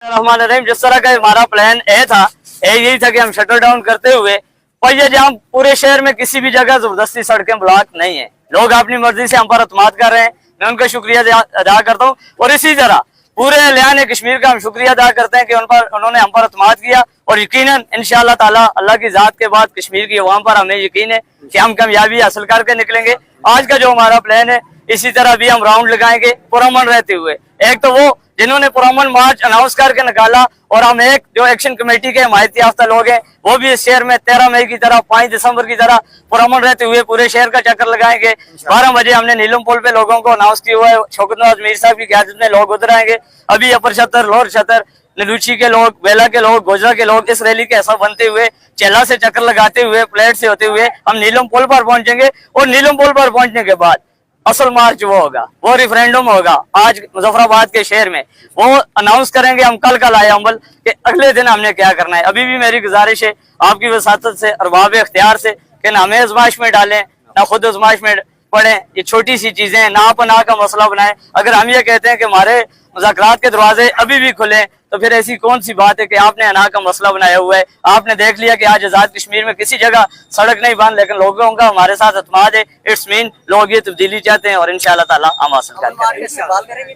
रहमान रहीम। जिस तरह का हमारा प्लान ए था, यही था कि हम शटल डाउन करते हुए पहिए जहाँ पूरे शहर में किसी भी जगह जबरदस्ती सड़कें ब्लॉक नहीं है, लोग अपनी मर्जी से हम पर अतमाद कर रहे हैं। मैं उनका शुक्रिया अदा करता हूँ और इसी तरह पूरे लियाने कश्मीर का हम शुक्रिया अदा करते हैं कि उन्होंने हम पर अतमाद किया और यकीनन इंशाअल्लाह ताला अल्लाह की जात के बाद कश्मीर की अवाम पर हमें यकीन है कि हम कामयाबी हासिल करके निकलेंगे। आज का जो हमारा प्लान है, इसी तरह भी हम राउंड लगाएंगे पुरअमन रहते हुए। एक तो वो जिन्होंने पुरअमन मार्च अनाउंस करके निकाला और हम एक जो एक्शन कमेटी के हिमायती याफ्ता लोग हैं वो भी इस शहर में 13 मई की तरह 5 दिसंबर की तरह पुरअमन रहते हुए पूरे शहर का चक्कर लगाएंगे। 12 बजे हमने नीलम पुल पे लोगों को अनाउंस किया हुआ है। शौकत नवाज मीर साहब की क़यादत में लोग उतर आएंगे। अभी अपर छतर, लोअर छतर, नलूची के लोग, बेला के लोग, गोजरा के लोग इस रैली के हिस्सा बनते हुए चेला से चक्कर लगाते हुए प्लेट से होते हुए हम नीलम पुल पर पहुंचेंगे और नीलम पुल पर पहुंचने के बाद असल मार्च वो होगा, वो रेफरेंडम होगा आज मुजफ्फराबाद के शहर में। वो अनाउंस करेंगे हम कल लाए अमल कि अगले दिन हमने क्या करना है। अभी भी मेरी गुजारिश है आपकी वसातत से, अरबाब इख्तियार से कि ना हमें आजमाइश में डालें ना खुद आजमाइश में पढ़ें। ये छोटी सी चीजें ना पनाह का मसला बनाएं। अगर हम ये कहते हैं कि हमारे मुज़ाकरात के दरवाजे अभी भी खुले तो फिर ऐसी कौन सी बात है कि आपने अना का मसला बनाया हुआ है। आपने देख लिया कि आज आजाद कश्मीर में किसी जगह सड़क नहीं बंद, लेकिन लोगों का हमारे साथ अतमाद है। इट्स मीन लोग ये तब्दीली चाहते हैं और इंशाअल्लाह ताला हम हासिल करेंगे।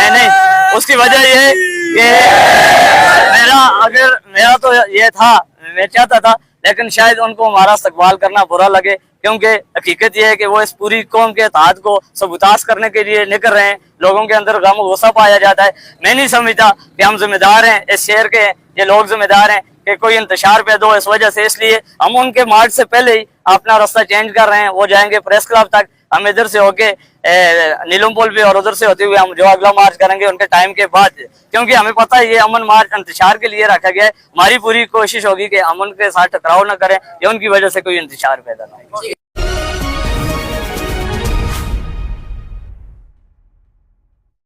नहीं, उसकी वजह ये है कि मेरा तो ये था, मैं चाहता था, लेकिन शायद उनको हमारा इस्तकबाल करना बुरा लगे, क्योंकि हकीकत ये है कि वो इस पूरी कौम के इत्तेहाद को सबूताज करने के लिए निकल रहे हैं। लोगों के अंदर गम गुस्सा पाया जाता है। मैं नहीं समझता कि हम जिम्मेदार हैं, इस शहर के ये लोग जिम्मेदार हैं कि कोई इंतशार पैदा हो इस वजह से। इसलिए हम उनके मार्च से पहले ही अपना रास्ता चेंज कर रहे हैं। वो जाएंगे प्रेस क्लब तक, हम इधर से होके नीलम पुल पे और उधर से होते हुए हम जो अगला मार्च करेंगे उनके टाइम के बाद, क्योंकि हमें पता है ये अमन मार्च इंतशार के लिए रखा गया है। हमारी पूरी कोशिश होगी कि अमन के साथ टकराव न करें या उनकी वजह से कोई इंतशार पैदा ना हो।